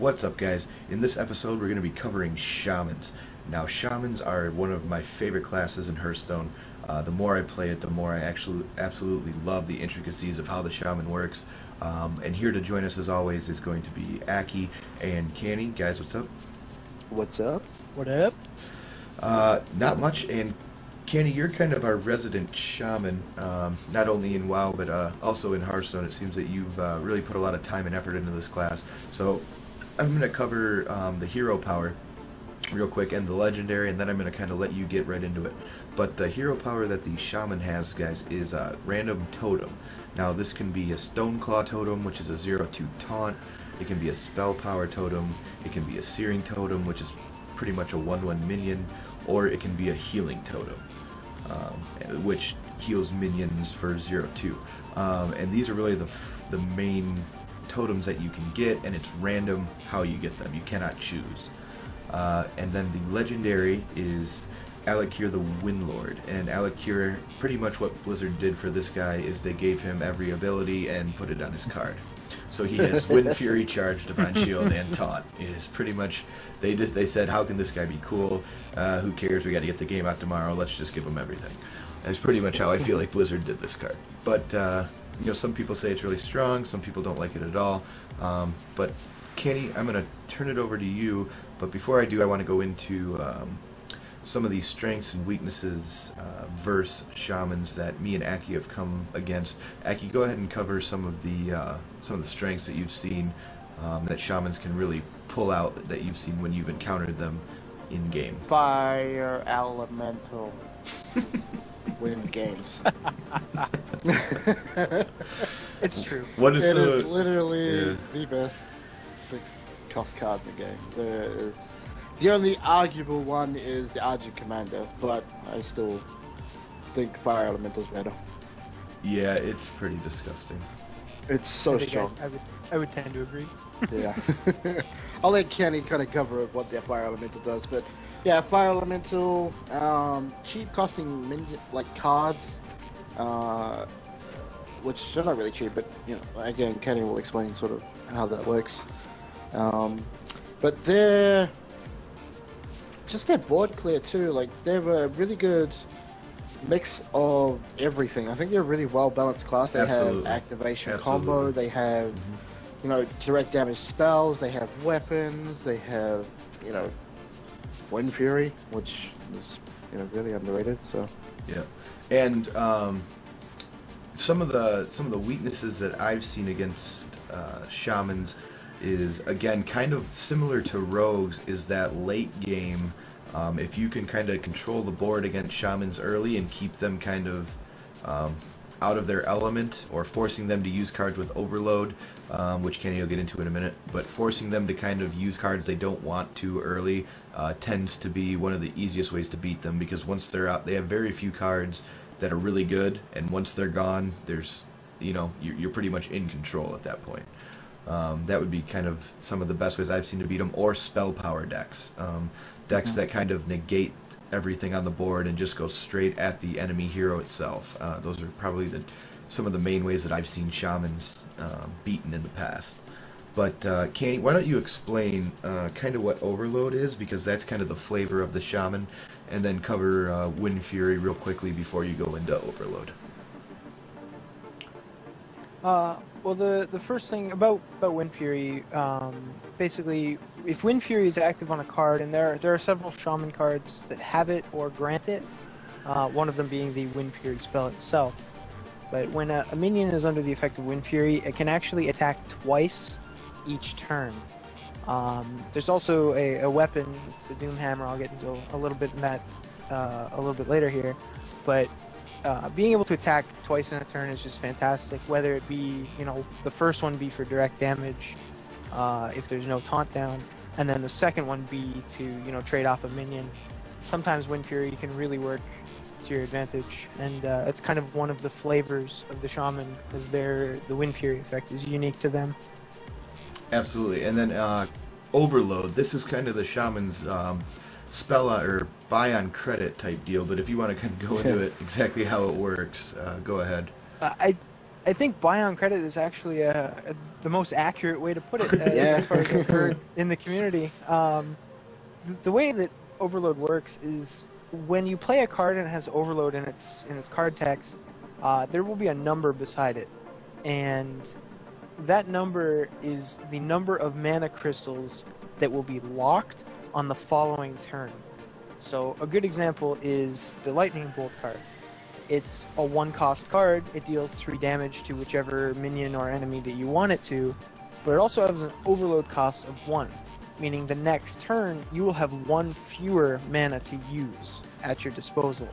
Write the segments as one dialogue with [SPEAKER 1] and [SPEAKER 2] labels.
[SPEAKER 1] What's up, guys? In this episode we're going to be covering Shamans. Now, Shamans are one of my favorite classes in Hearthstone. The more I play it, the more I actually absolutely love the intricacies of how the Shaman works. And here to join us as always is going to be Akky and Cani. Guys, what's up?
[SPEAKER 2] What's up?
[SPEAKER 3] What up?
[SPEAKER 1] Not much, and Cani, you're kind of our resident shaman, not only in WoW, but also in Hearthstone. It seems that you've really put a lot of time and effort into this class. So I'm going to cover the hero power real quick and the legendary, and then I'm going to kind of let you get right into it. But the hero power that the shaman has, guys, is a random totem. Now, this can be a Stoneclaw totem, which is a 0/2 taunt. It can be a spell power totem. It can be a searing totem, which is pretty much a 1/1 minion, or it can be a healing totem, which heals minions for 0/2. And these are really the main totems that you can get, and it's random how you get them. You cannot choose. And then the legendary is Akky the Windlord, and Akky, pretty much what Blizzard did for this guy is they gave him every ability and put it on his card. So he has Wind Fury, Charge, Divine Shield, and Taunt. It is pretty much, they said, how can this guy be cool? Who cares? We got to get the game out tomorrow. Let's just give him everything. That's pretty much how I feel like Blizzard did this card. But you know, some people say it's really strong. Some people don't like it at all. But Cani, I'm going to turn it over to you. But before I do, I want to go into some of these strengths and weaknesses versus shamans that me and Akky have come against. Akky, go ahead and cover some of the strengths that you've seen that shamans can really pull out that you've seen when you've encountered them in game.
[SPEAKER 2] Fire elemental wins games.
[SPEAKER 3] It's true.
[SPEAKER 1] What is
[SPEAKER 2] it is literally the best 6-cost card in the game. There is. The only arguable one is the Argent Commander, but I still think Fire Elemental's better.
[SPEAKER 1] Yeah, it's pretty disgusting.
[SPEAKER 2] It's so strong.
[SPEAKER 3] I would tend to agree.
[SPEAKER 2] Yeah. I'll let Kenny kind of cover what the Fire Elemental does, but yeah, Fire Elemental, cheap costing like cards, which are not really cheap, but you know, again, Kenny will explain sort of how that works. But they're just their board clear too. Like they have a really good mix of everything. I think they're a really well balanced class. They have activation combo. They have you know, direct damage spells. They have weapons. They have, you know, Wind Fury, which is, you know, really underrated. So
[SPEAKER 1] yeah, and some of the weaknesses that I've seen against shamans is, again, kind of similar to rogues, is that late game, if you can kind of control the board against shamans early and keep them kind of out of their element, or forcing them to use cards with overload, which Kenny will get into in a minute, but forcing them to kind of use cards they don't want to early tends to be one of the easiest ways to beat them, because once they're out, they have very few cards that are really good, and once they're gone, there's, you know, you're pretty much in control at that point. That would be kind of some of the best ways I've seen to beat them, or spell power decks. Decks that kind of negate everything on the board and just go straight at the enemy hero itself. Those are probably some of the main ways that I've seen shamans beaten in the past. But Cani, why don't you explain kind of what overload is, because that's kind of the flavor of the shaman, and then cover Wind Fury real quickly before you go into overload.
[SPEAKER 3] Well, the first thing about Wind Fury, basically, if Wind Fury is active on a card, and there are several Shaman cards that have it or grant it, one of them being the Wind Fury spell itself. But when a minion is under the effect of Wind Fury, it can actually attack twice each turn. There's also a weapon, it's the Doom Hammer. I'll get into a little bit in that a little bit later here, but being able to attack twice in a turn is just fantastic, whether it be, you know, the first one be for direct damage if there's no taunt down, and then the second one be to, you know, trade off a minion. Sometimes Wind Fury can really work to your advantage, and it's kind of one of the flavors of the shaman, because the Wind Fury effect is unique to them.
[SPEAKER 1] Absolutely. And then overload, this is kind of the shaman's spell or buy on credit type deal, but if you want to kind of go into it exactly how it works, go ahead.
[SPEAKER 3] I think buy on credit is actually the most accurate way to put it
[SPEAKER 2] Yeah.
[SPEAKER 3] as far as I've heard in the community. The way that Overload works is when you play a card and it has Overload in its card text, there will be a number beside it, and that number is the number of mana crystals that will be locked on the following turn. So a good example is the Lightning Bolt card. It's a 1-cost card. It deals 3 damage to whichever minion or enemy that you want it to, but it also has an overload cost of 1, meaning the next turn you will have 1 fewer mana to use at your disposal.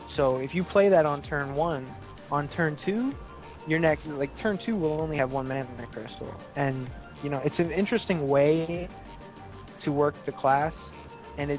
[SPEAKER 3] So if you play that on turn 1, on turn 2, your next, like turn 2 will only have 1 mana crystal. And you know, it's an interesting way to work the class, and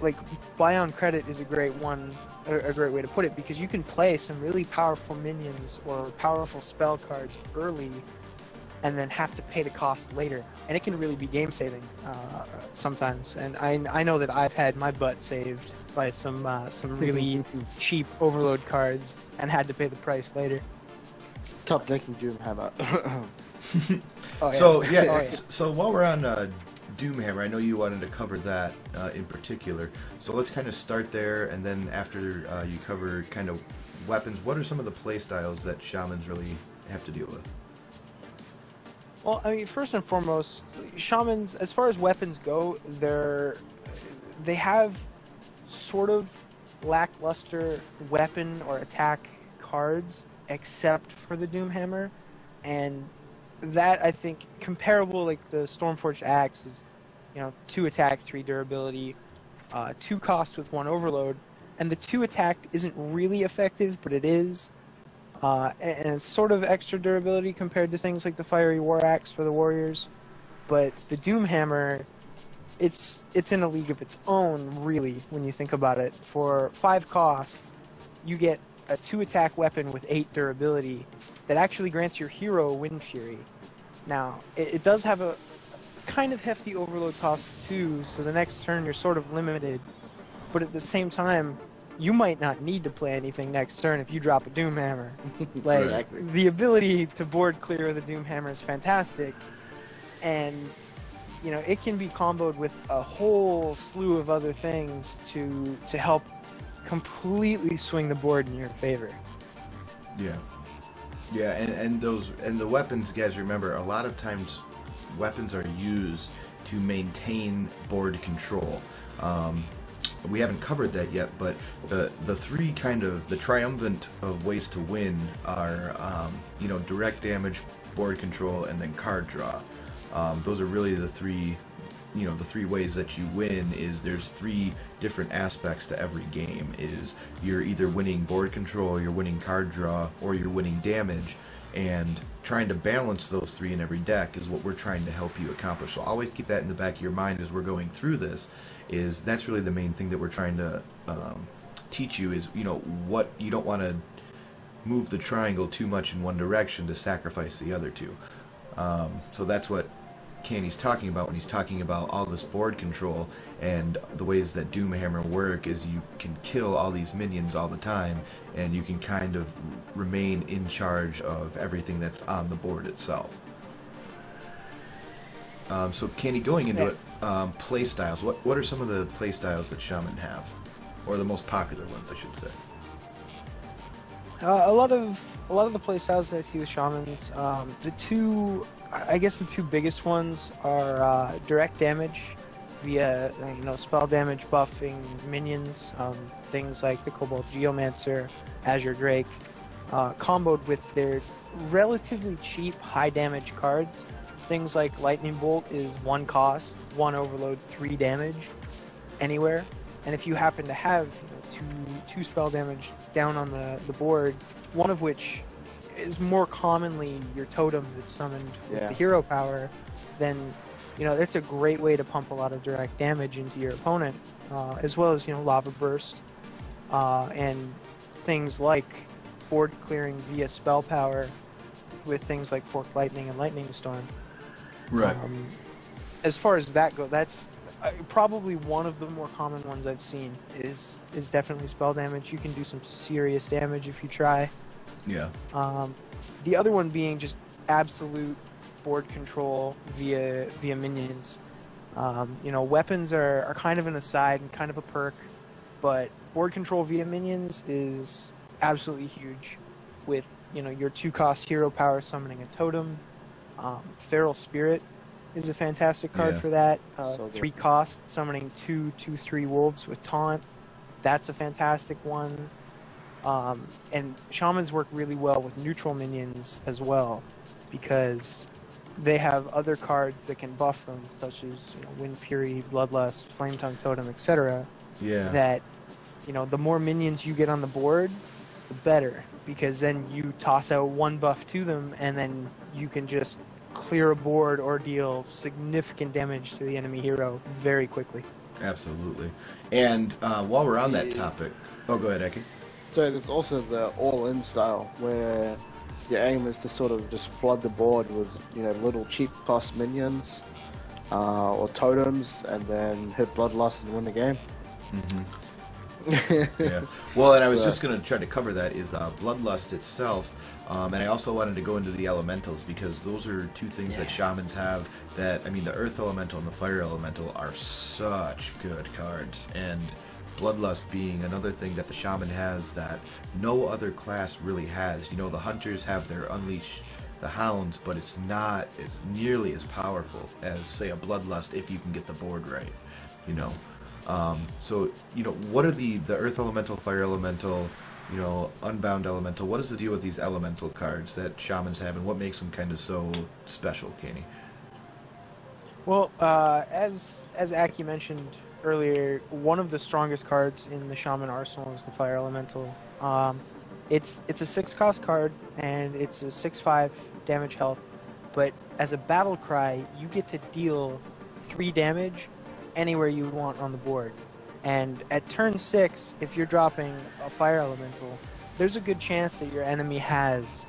[SPEAKER 3] like buy on credit is a great way to put it, because you can play some really powerful minions or powerful spell cards early and then have to pay the cost later, and it can really be game saving sometimes. And I know that I've had my butt saved by some really cheap overload cards and had to pay the price later.
[SPEAKER 2] Top decking Doomhammer.
[SPEAKER 3] Oh, yeah.
[SPEAKER 1] So yeah,
[SPEAKER 3] Oh, yeah.
[SPEAKER 1] so while we're on Doomhammer, I know you wanted to cover that in particular. So let's kind of start there, and then after you cover kind of weapons, what are some of the play styles that shamans really have to deal with?
[SPEAKER 3] Well, I mean, first and foremost, shamans, as far as weapons go, they have sort of lackluster weapon or attack cards, except for the Doomhammer, and that, I think, comparable, like the Stormforged Axe is, you know, 2 attack, 3 durability, 2 cost with 1 overload, and the 2 attack isn't really effective, but it is, and it's sort of extra durability compared to things like the Fiery War Axe for the warriors. But the Doomhammer, it's in a league of its own, really, when you think about it. For 5 cost, you get a 2 attack weapon with 8 durability that actually grants your hero Wind Fury. Now, it does have a kind of hefty overload cost too, so the next turn you're sort of limited, but at the same time, you might not need to play anything next turn if you drop a Doomhammer. Like,
[SPEAKER 2] Exactly.
[SPEAKER 3] the ability to board clear the Doomhammer is fantastic, and you know, it can be comboed with a whole slew of other things to help completely swing the board in your favor.
[SPEAKER 1] Yeah. Yeah, and the weapons, guys, remember, a lot of times weapons are used to maintain board control. We haven't covered that yet, but the 3 kind of the triumvirate of ways to win are you know, direct damage, board control, and then card draw. Those are really the 3, you know, the 3 ways that you win. Is there's 3 different aspects to every game. Is you're either winning board control, you're winning card draw, or you're winning damage, and trying to balance those 3 in every deck is what we're trying to help you accomplish. So always keep that in the back of your mind as we're going through this. Is that's really the main thing that we're trying to teach you, is, you know, what you don't want to move the triangle too much in one direction to sacrifice the other 2. So that's what Cani's talking about when he's talking about all this board control, and the ways that Doomhammer work is you can kill all these minions all the time, and you can kind of remain in charge of everything that's on the board itself. So Cani, going into it, play styles. What are some of the play styles that Shaman have, or the most popular ones, I should say?
[SPEAKER 3] A lot of the playstyles that I see with shamans, the 2 biggest ones are direct damage via, you know, spell damage buffing minions, things like the Cobalt Geomancer, Azure Drake, comboed with their relatively cheap high damage cards. Things like Lightning Bolt is 1 cost, 1 overload, 3 damage anywhere. And if you happen to have, you know, two spell damage down on the board, one of which is more commonly your totem that's summoned with the hero power, then, you know, it's a great way to pump a lot of direct damage into your opponent, as well as, you know, Lava Burst, and things like board clearing via spell power with things like Forked Lightning and Lightning Storm.
[SPEAKER 1] Right.
[SPEAKER 3] As far as that goes, that's probably one of the more common ones I've seen is definitely spell damage. You can do some serious damage if you try.
[SPEAKER 1] Yeah.
[SPEAKER 3] The other one being just absolute board control via minions. Weapons are kind of an aside and kind of a perk, but board control via minions is absolutely huge. With your 2-cost hero power summoning a totem, Feral Spirit is a fantastic card
[SPEAKER 1] Yeah.
[SPEAKER 3] for that.
[SPEAKER 2] So good.
[SPEAKER 3] 3 cost summoning 2/2/3 wolves with taunt. That's a fantastic one. And shamans work really well with neutral minions as well, because they have other cards that can buff them, such as Wind Fury, Bloodlust, Flame Tongue Totem, etc.
[SPEAKER 1] Yeah.
[SPEAKER 3] That the more minions you get on the board, the better, because then you toss out one buff to them, and then you can just clear a board or deal significant damage to the enemy hero very quickly.
[SPEAKER 1] Absolutely. And while we're on that topic, oh, go ahead, Akky.
[SPEAKER 2] So there's also the all-in style, where your aim is to sort of just flood the board with little cheap cost minions or totems, and then hit Bloodlust and win the game.
[SPEAKER 1] Yeah. Well, and I was just going to try to cover that is Bloodlust itself, and I also wanted to go into the elementals, because those are two things that shamans have that, I mean, the Earth Elemental and the Fire Elemental are such good cards, and Bloodlust being another thing that the shaman has that no other class really has. The hunters have their Unleash the Hounds, but it's not as nearly as powerful as, say, a Bloodlust if you can get the board right. So what are the Earth Elemental, Fire Elemental, Unbound Elemental? What is the deal with these elemental cards that shamans have, and what makes them kind of so special, Cani?
[SPEAKER 3] Well, as Akky mentioned earlier, one of the strongest cards in the Shaman arsenal is the Fire Elemental. It's a 6-cost card, and it's a 6/5 damage health, but as a battle cry, you get to deal 3 damage anywhere you want on the board. And at turn 6, if you're dropping a Fire Elemental, there's a good chance that your enemy has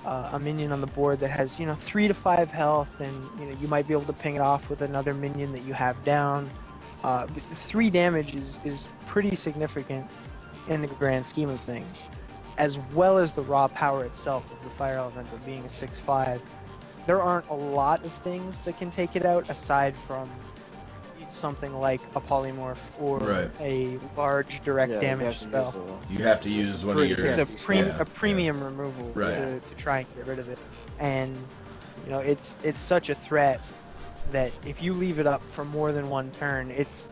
[SPEAKER 3] a minion on the board that has 3 to 5 health, and you might be able to ping it off with another minion that you have down. 3 damage is pretty significant in the grand scheme of things, as well as the raw power itself of the Fire Elemental being a 6/5. There aren't a lot of things that can take it out aside from something like a polymorph or a large direct damage spell.
[SPEAKER 1] You have to use one of your...
[SPEAKER 3] It's a premium removal to try and get rid of it. And it's such a threat that if you leave it up for more than one turn, it's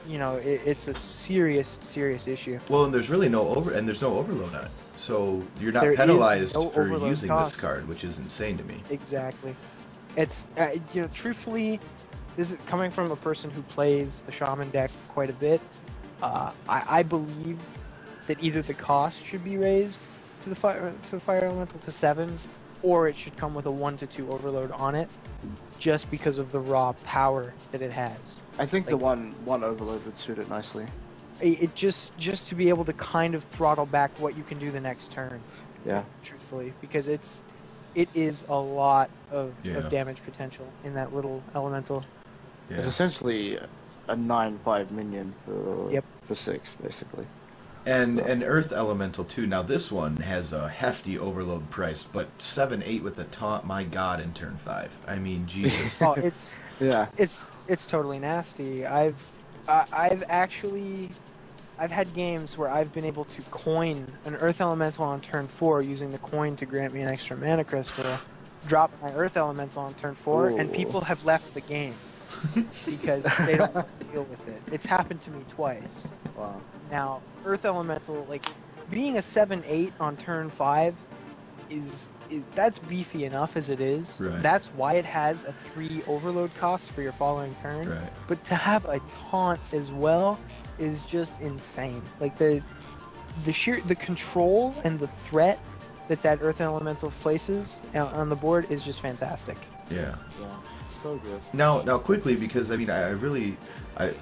[SPEAKER 3] a serious issue.
[SPEAKER 1] Well, and there's really no overload on it, so you're not penalized for using this card, which is insane to me.
[SPEAKER 3] Exactly. It's truthfully, this is coming from a person who plays the Shaman deck quite a bit. I believe that either the cost should be raised to the Fire Elemental to 7, or it should come with a 1 to 2 overload on it, just because of the raw power that it has.
[SPEAKER 2] I think the one overload would suit it nicely.
[SPEAKER 3] It just to be able to kind of throttle back what you can do the next turn.
[SPEAKER 2] Yeah.
[SPEAKER 3] Truthfully, because it is a lot of damage potential in that little elemental.
[SPEAKER 1] Yeah.
[SPEAKER 2] It's essentially a 9/5 minion for 6, basically.
[SPEAKER 1] And an Earth Elemental too. Now this one has a hefty overload price, but 7/8 with a taunt. My God, in turn 5. I mean, Jesus.
[SPEAKER 3] Oh, it's totally nasty. I've had games where I've been able to coin an Earth Elemental on turn 4 using the coin to grant me an extra mana crystal. Drop my Earth Elemental on turn 4, and people have left the game because they don't want to deal with it. It's happened to me twice.
[SPEAKER 2] Wow.
[SPEAKER 3] Now, Earth Elemental, being a 7/8 on turn 5 is that's beefy enough as it is.
[SPEAKER 1] Right.
[SPEAKER 3] That's why it has a 3 overload cost for your following turn.
[SPEAKER 1] Right.
[SPEAKER 3] But to have a taunt as well is just insane. The control and the threat that Earth Elemental places on the board is just fantastic.
[SPEAKER 1] Yeah.
[SPEAKER 2] So good.
[SPEAKER 1] Now quickly, because I mean,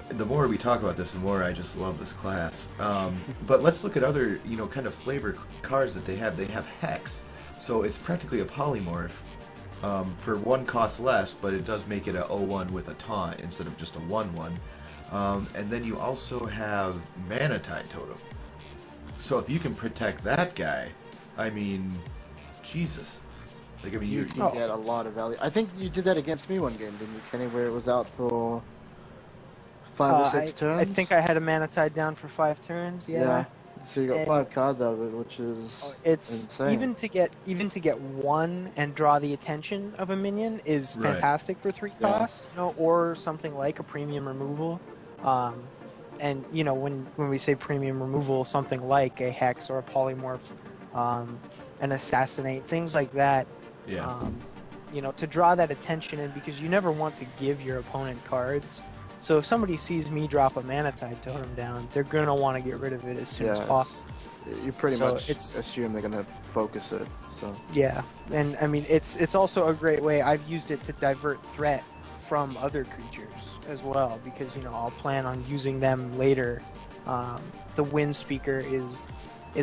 [SPEAKER 1] the more we talk about this, the more I just love this class. But let's look at other, kind of flavor cards that they have. They have Hex, so it's practically a polymorph for 1 cost less, but it does make it a 0/1 with a taunt instead of just a 1/1. And then you also have Mana Tide Totem. So if you can protect that guy, I mean, Jesus. Like, I mean,
[SPEAKER 2] You
[SPEAKER 1] you
[SPEAKER 2] get a lot of value. I think you did that against me one game, didn't you, Kenny? Where it was out for 5 or 6 turns.
[SPEAKER 3] I think I had a mana tide down for 5 turns. Yeah.
[SPEAKER 2] So you got
[SPEAKER 3] And
[SPEAKER 2] 5 cards out of it, which is
[SPEAKER 3] it's
[SPEAKER 2] insane.
[SPEAKER 3] even to get one and draw the attention of a minion is
[SPEAKER 1] Right.
[SPEAKER 3] fantastic for 3 cost, you know, or something like a premium removal. And you know, when we say premium removal, something like a hex or a polymorph, an assassinate, things like that.
[SPEAKER 1] yeah.
[SPEAKER 3] You know, to draw that attention in, because you never want to give your opponent cards. So if somebody sees me drop a mana tide totem down, they're gonna want to get rid of it as soon as possible.
[SPEAKER 2] You pretty
[SPEAKER 3] So
[SPEAKER 2] much assume they're gonna focus it. So
[SPEAKER 3] Yeah, and I mean it's also a great way. I've used it to divert threat from other creatures as well, because you know I'll plan on using them later. The Wind Speaker is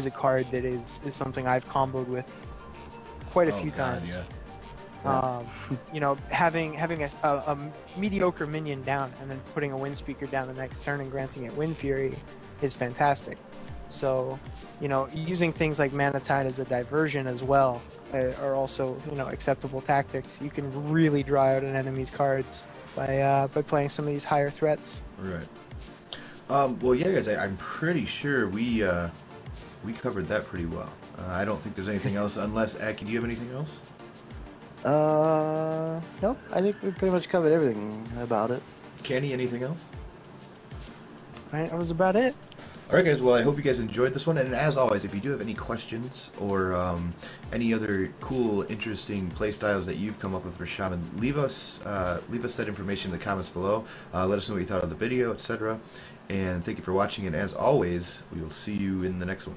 [SPEAKER 3] a card that is something I've comboed with quite a few
[SPEAKER 1] God,
[SPEAKER 3] times.
[SPEAKER 1] yeah.
[SPEAKER 3] You know, having a mediocre minion down and then putting a Wind Speaker down the next turn and granting it Wind Fury is fantastic. So, you know, using things like Mana Tide as a diversion as well are also, you know, acceptable tactics. You can really draw out an enemy's cards by playing some of these higher threats.
[SPEAKER 1] Right. Well, yeah, guys, I'm pretty sure we covered that pretty well. I don't think there's anything else, unless, Akky, do you have anything else?
[SPEAKER 2] No, I think we pretty much covered everything about it.
[SPEAKER 1] Cani, anything else?
[SPEAKER 3] Right, that was about it.
[SPEAKER 1] Alright guys, well I hope you guys enjoyed this one, and as always, if you do have any questions or any other cool, interesting playstyles that you've come up with for Shaman, leave us that information in the comments below. Let us know what you thought of the video, etc. And thank you for watching, and as always, we will see you in the next one.